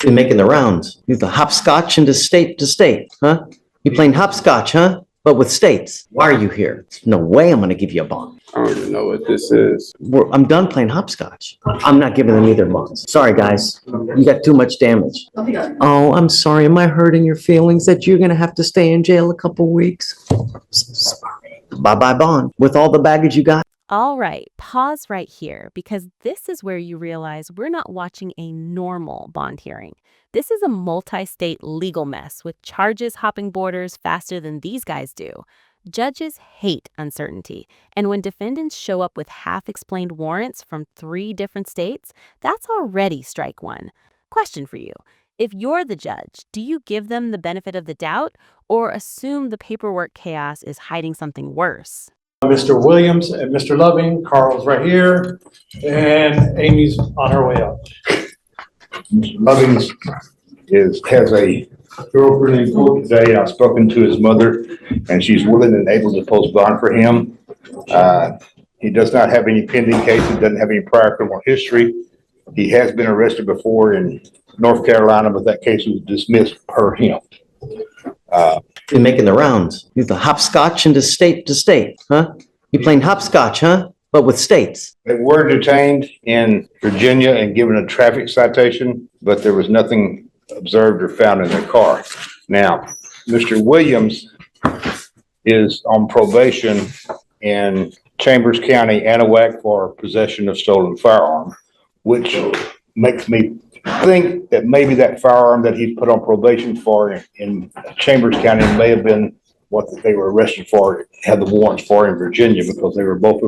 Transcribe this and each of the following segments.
You're making the rounds. You're the hopscotch into state to state, huh? You playing hopscotch, huh? But with states. Why are you here? No way I'm going to give you a bond. I don't even know what this is. I'm done playing hopscotch. I'm not giving them either bonds. Sorry, guys. You got too much damage. Oh, I'm sorry. Am I hurting your feelings that you're going to have to stay in jail a couple weeks? Sorry. Bye-bye bond. With all the baggage you got. All right, pause right here because this is where you realize we're not watching a normal bond hearing. This is a multi-state legal mess with charges hopping borders faster than these guys do. Judges hate uncertainty, and when defendants show up with half-explained warrants from 3 different states, that's already strike one. Question for you. If you're the judge, do you give them the benefit of the doubt or assume the paperwork chaos is hiding something worse? Mr. Williams and Mr. Loving, Carl's right here, and Amy's on her way up. Loving has a girlfriend in court today. I've spoken to his mother, and she's willing and able to post bond for him. He does not have any pending cases, doesn't have any prior criminal history. He has been arrested before in North Carolina, but that case was dismissed per him. You're making the rounds. You're the hopscotch into state to state, huh? You playing hopscotch, huh? But with states. They were detained in Virginia and given a traffic citation, but there was nothing observed or found in their car. Now, Mr. Williams is on probation in Chambers County, Anahuac, for possession of stolen firearm, which makes me think that maybe that firearm that he put on probation for in Chambers County may have been what they were arrested for, had the warrants for in Virginia, because they were both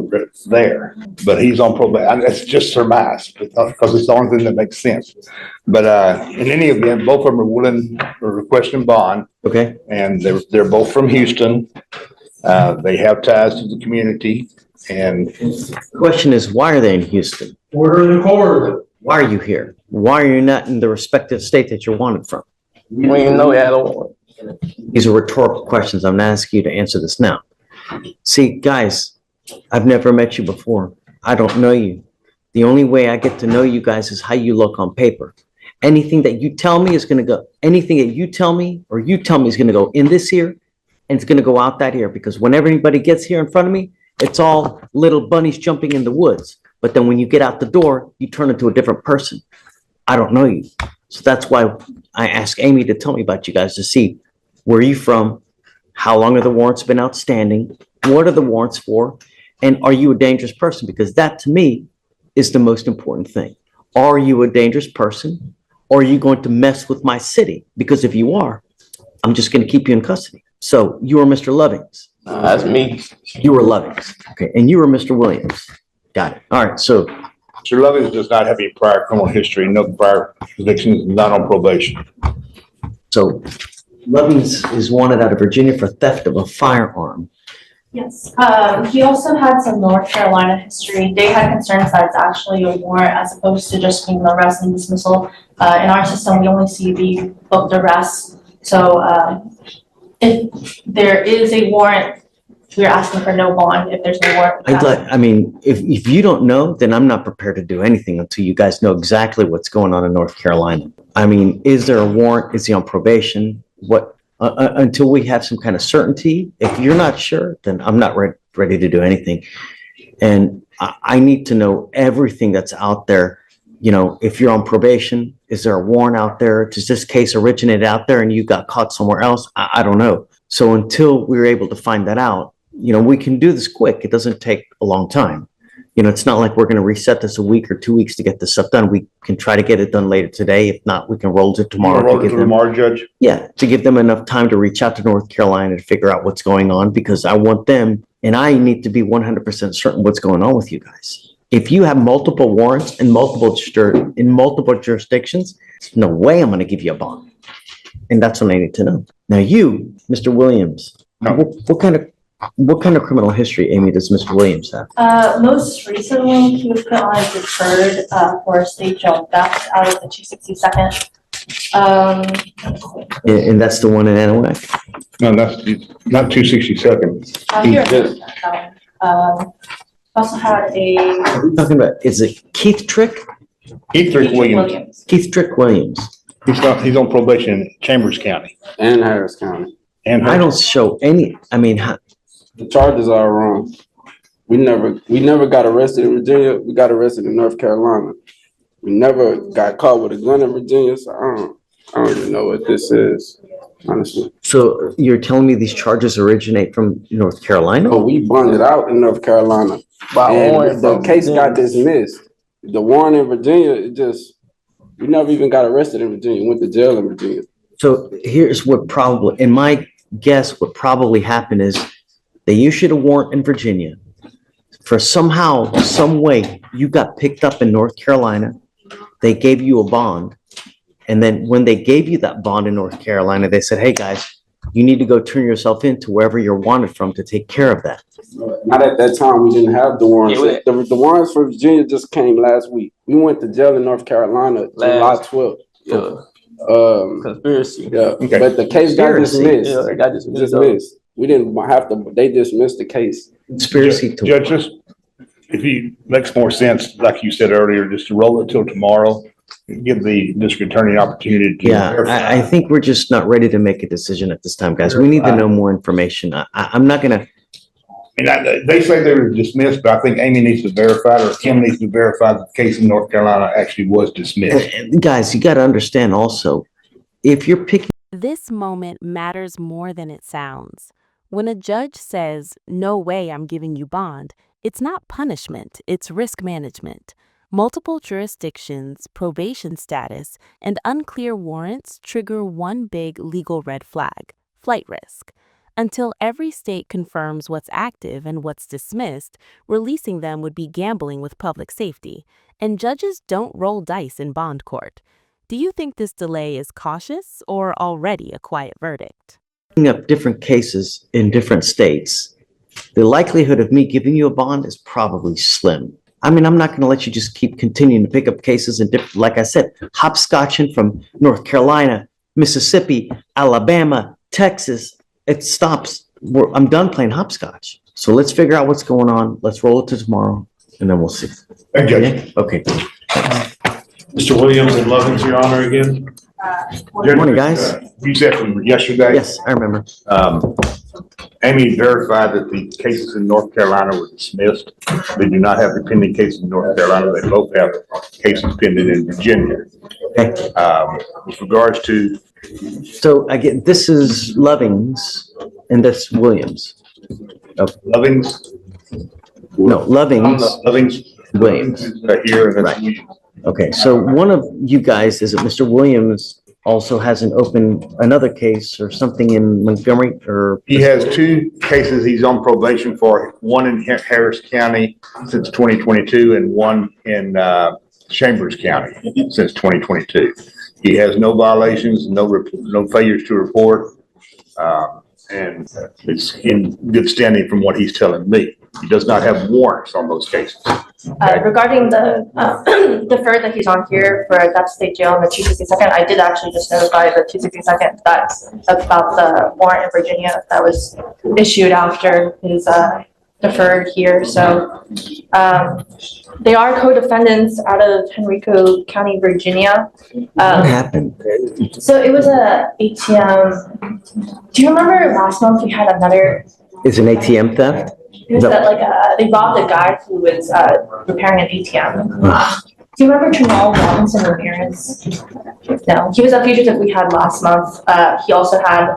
there. But he's on probation. That's just surmise, because it's the only thing that makes sense. But in any event, both of them are willing or requesting bond. Okay. And they're both from Houston. They have ties to the community. And the question is, why are they in Houston? Order in the court. Why are you here? Why are you not in the respective state that you're wanted from? We didn't know we had a warrant. These are rhetorical questions. I'm not asking you to answer this now. See, guys, I've never met you before. I don't know you. The only way I get to know you guys is how you look on paper. Anything that you tell me is going to go, anything that you tell me or you tell me is going to go in this ear and it's going to go out that ear, because whenever anybody gets here in front of me, it's all little bunnies jumping in the woods. But then when you get out the door, you turn into a different person. I don't know you. So that's why I asked Amy to tell me about you guys, to see where are you from, how long have the warrants been outstanding, what are the warrants for, and are you a dangerous person? Because that to me is the most important thing. Are you a dangerous person, or are you going to mess with my city? Because if you are, I'm just going to keep you in custody. So you are Mr. Lovings. That's me. You were Lovings. Okay. And you were Mr. Williams. Got it. All right. So Mr. Lovings does not have any prior criminal history, no prior convictions, not on probation. So Lovings is wanted out of Virginia for theft of a firearm. Yes, he also had some North Carolina history. They had concerns that it's actually a warrant as opposed to just being an arrest and dismissal. In our system, we only see the booked arrest. So if there is a warrant, we're asking for no bond. If there's no warrant, if you don't know, then I'm not prepared to do anything until you guys know exactly what's going on in North Carolina. I mean, is there a warrant? Is he on probation? What? Until we have some kind of certainty. If you're not sure, then I'm not ready to do anything. And I need to know everything that's out there. You know, if you're on probation, is there a warrant out there? Does this case originate out there and you got caught somewhere else? I don't know. So until we're able to find that out, you know, we can do this quick. It doesn't take a long time. You know, it's not like we're going to reset this a week or 2 weeks to get this stuff done. We can try to get it done later today. If not, we can roll it tomorrow. Roll it to tomorrow, Judge? Yeah, to give them enough time to reach out to North Carolina to figure out what's going on, because I want them, and I need to be 100% certain what's going on with you guys. If you have multiple warrants in multiple jurisdictions, there's no way I'm going to give you a bond. And that's what I need to know. Now you, Mr. Williams, what kind of criminal history, Amy, does Mr. Williams have? Most recently, he was put on a deferred for state jail theft out of the 262nd. And that's the one in Anahuac? No, that's not 262nd. Here, also had a. What are we talking about? Is it Keith Trick? Keith Trick Williams. Keith Trick Williams. He's on probation in Chambers County. And Harris County. And I don't show any, I mean, The charges are wrong. We never got arrested in Virginia. We got arrested in North Carolina. We never got caught with a gun in Virginia, so I don't even know what this is, honestly. so you're telling me these charges originate from North Carolina? But we bonded out in North Carolina. And the case got dismissed. The warrant in Virginia, we never even got arrested in Virginia, went to jail in Virginia. So here's what probably, in my guess, what probably happened is they issued a warrant in Virginia. For somehow, some way, you got picked up in North Carolina. They gave you a bond. And then when they gave you that bond in North Carolina, they said, hey, guys, you need to go turn yourself in to wherever you're wanted from to take care of that. Not at that time, we didn't have the warrants. The warrants for Virginia just came last week. We went to jail in North Carolina July 12th. Conspiracy. Yeah, Okay. but the case got Conspiracy. dismissed. Yeah, it got dismissed. Dismissed. We didn't have to, they dismissed the case. Conspiracy to. Judge, just, if it makes more sense, like you said earlier, just to roll it till tomorrow, give the district attorney an opportunity to. Yeah, I think we're just not ready to make a decision at this time, guys. We need to know more information. I'm not gonna, And they say they were dismissed, but I think Amy needs to verify it, or Kim needs to verify that the case in North Carolina actually was dismissed. guys, you gotta understand also, if you're picking This moment matters more than it sounds. When a judge says, no way I'm giving you bond, it's not punishment, it's risk management. Multiple jurisdictions, probation status, and unclear warrants trigger one big legal red flag: flight risk. Until every state confirms what's active and what's dismissed, releasing them would be gambling with public safety, and judges don't roll dice in bond court. Do you think this delay is cautious or already a quiet verdict? up different cases in different states, the likelihood of me giving you a bond is probably slim. I mean, I'm not going to let you just keep continuing to pick up cases in different, like I said, hopscotching from North Carolina, Mississippi, Alabama, Texas. It stops. I'm done playing hopscotch. So let's figure out what's going on. Let's roll it to tomorrow, and then we'll see. Thank you, Judge. Okay. Mr. Williams and Lovins, your honor again. Good morning, guys. You said from yesterday. Yes, I remember. Amy verified that the cases in North Carolina were dismissed. They do not have the pending cases in North Carolina. They both have cases pending in Virginia. Okay. With regards to, So again, this is Lovings, and that's Williams. Lovings. No, Lovings, Lovings. Williams. is right here, and that's Right. Williams. Okay, so one of you guys, is it Mr. Williams, also has another case or something in Montgomery or? He has two cases he's on probation for, one in Harris County since 2022 and one in Chambers County since 2022. He has no violations, no failures to report, and it's in good standing from what he's telling me. He does not have warrants on those cases. Regarding the deferred that he's on here for that state jail in the 262nd, I did actually just notify the 262nd that's about the warrant in Virginia that was issued after his deferred here. So they are co-defendants out of Henrico County, Virginia. What happened? So it was a ATM. Do you remember last month we had another? Is an ATM theft? It was that they robbed a guy who was repairing an ATM. Ah, Do you remember Jamal Robinson Ramirez? No, he was a fugitive we had last month. He also had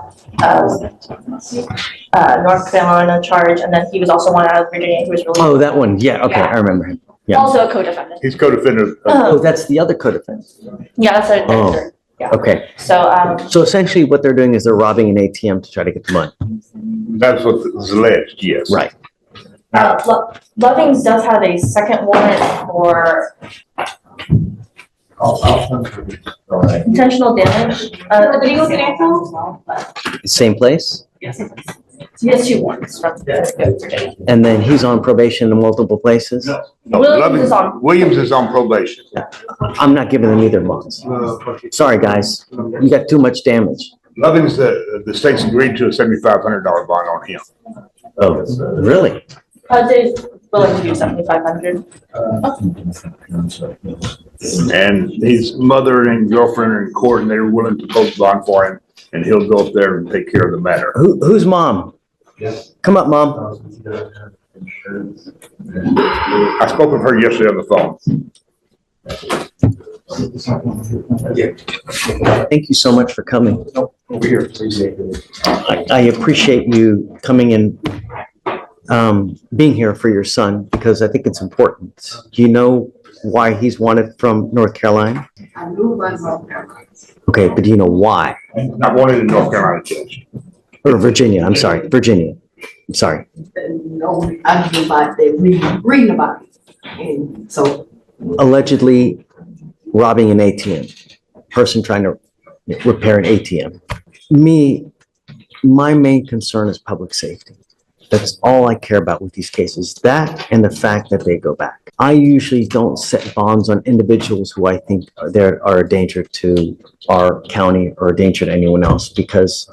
North Carolina charge, and then he was also one out of Virginia who was released. Oh, that one. Yeah, okay, Yeah. I remember him. Yeah. Also a co-defendant. He's co-defendant. Oh, that's the other co-defendant. Yeah, that's a Oh. third. Yeah. Okay, So so essentially what they're doing is they're robbing an ATM to try to get the money. That's what is alleged, yes. Right. Lovings does have a second warrant for intentional damage. Did you look at April? Same place? He has two warrants from Virginia. And then he's on probation in multiple places? No, Williams is on- probation. I'm not giving them either bonds. Sorry, guys. You got too much damage. Loving's, the state's agreed to a $7,500 bond on him. Oh, really? Did willing to do 7,500. And his mother and girlfriend are in court and they were willing to post bond for him and he'll go up there and take care of the matter. Who's mom? Come up, mom. I spoke with her yesterday on the phone. Thank you so much for coming. Over here, please. I appreciate you coming and being here for your son because I think it's important. Do you know why he's wanted from North Carolina? I knew about North Carolina. Okay, but do you know why? Not wanted in North Carolina, Judge. Or Virginia, I'm sorry, Virginia. I'm sorry. No, I knew about that, reading about it. And so, Allegedly robbing an ATM, person trying to repair an ATM. My main concern is public safety. That's all I care about with these cases, that and the fact that they go back. I usually don't set bonds on individuals who I think are a danger to our county or a danger to anyone else, because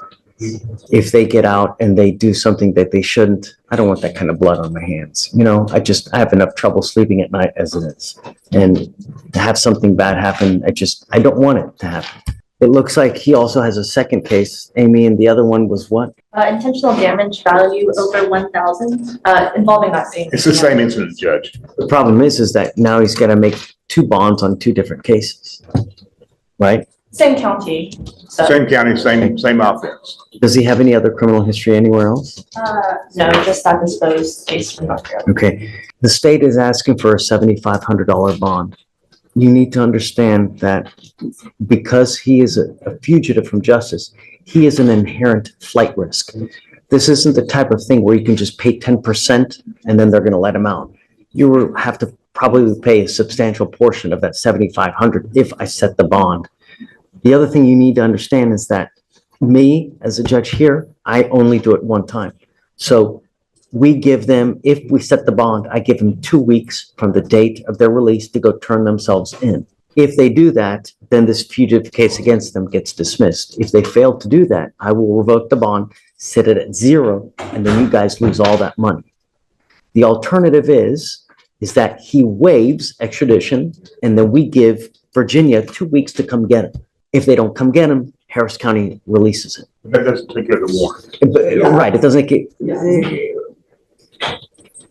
if they get out and they do something that they shouldn't, I don't want that kind of blood on my hands. You know, I have enough trouble sleeping at night as it is. And to have something bad happen, I don't want it to happen. It looks like he also has a second case, Amy, and the other one was what? Intentional damage value over 1,000, involving that same. It's the same incident, Judge. The problem is that now he's got to make 2 bonds on 2 different cases, right? Same county, so. Same county, same offense. Does he have any other criminal history anywhere else? No, just that disposed case from North Carolina. Okay. The state is asking for a $7,500 bond. You need to understand that because he is a fugitive from justice, he is an inherent flight risk. This isn't the type of thing where you can just pay 10% and then they're going to let him out. You will have to probably pay a substantial portion of that $7,500 if I set the bond. The other thing you need to understand is that me, as a judge here, I only do it one time. So we give them, if we set the bond, I give them 2 weeks from the date of their release to go turn themselves in. If they do that, then this fugitive case against them gets dismissed. If they fail to do that, I will revoke the bond, set it at 0, and then you guys lose all that money. The alternative is that he waives extradition, and then we give Virginia 2 weeks to come get him. If they don't come get him, Harris County releases him. That doesn't take care of the warrant. Right, it doesn't get.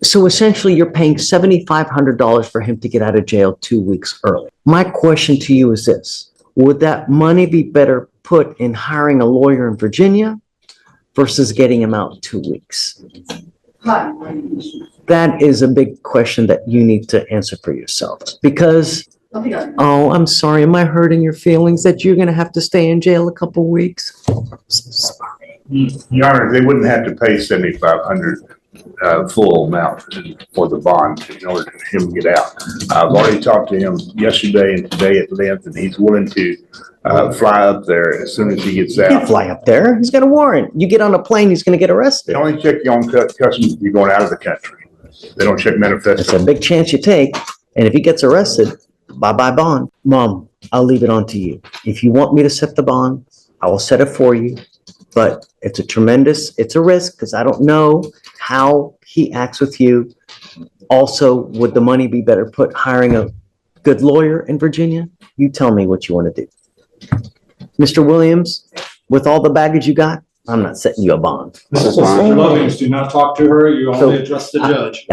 So essentially, you're paying $7,500 for him to get out of jail 2 weeks early. My question to you is this: would that money be better put in hiring a lawyer in Virginia versus getting him out 2 weeks? That is a big question that you need to answer for yourselves. Because, oh, I'm sorry, am I hurting your feelings that you're going to have to stay in jail a couple weeks? I'm so sorry. Your Honor, they wouldn't have to pay $7,500 full amount for the bond in order for him to get out. I've already talked to him yesterday and today at length, and he's willing to fly up there as soon as he gets He can't out. fly up there. He's got a warrant. You get on a plane, he's going to get arrested. They only check you on customs if you're going out of the country. They don't check It's a manifesto. big chance you take. And if he gets arrested, bye-bye bond. Mom, I'll leave it on to you. If you want me to set the bond, I will set it for you. But it's a risk because I don't know how he acts with you. Also, would the money be better put hiring a good lawyer in Virginia? You tell me what you want to do. Mr. Williams, with all the baggage you got, I'm not setting you a bond. Mr. Lovings, do not talk to her. You only address the judge.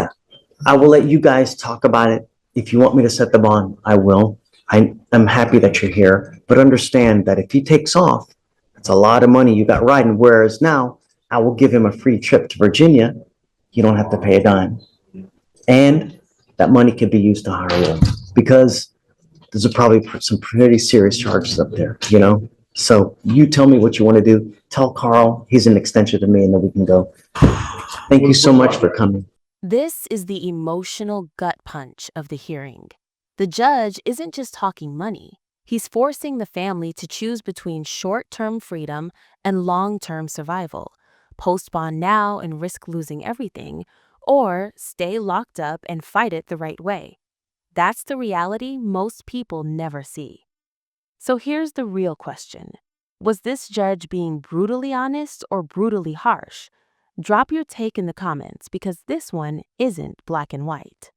I will let you guys talk about it. If you want me to set the bond, I will. I'm happy that you're here, but understand that if he takes off, it's a lot of money you got riding. Whereas now, I will give him a free trip to Virginia. You don't have to pay a dime. And that money could be used to hire a lawyer because there's probably some pretty serious charges up there, you know? So you tell me what you want to do. Tell Carl he's an extension to me and then we can go. Thank you so much for coming. This is the emotional gut punch of the hearing. The judge isn't just talking money. He's forcing the family to choose between short-term freedom and long-term survival, post bond now and risk losing everything, or stay locked up and fight it the right way. That's the reality most people never see. So here's the real question. Was this judge being brutally honest or brutally harsh? Drop your take in the comments because this one isn't black and white.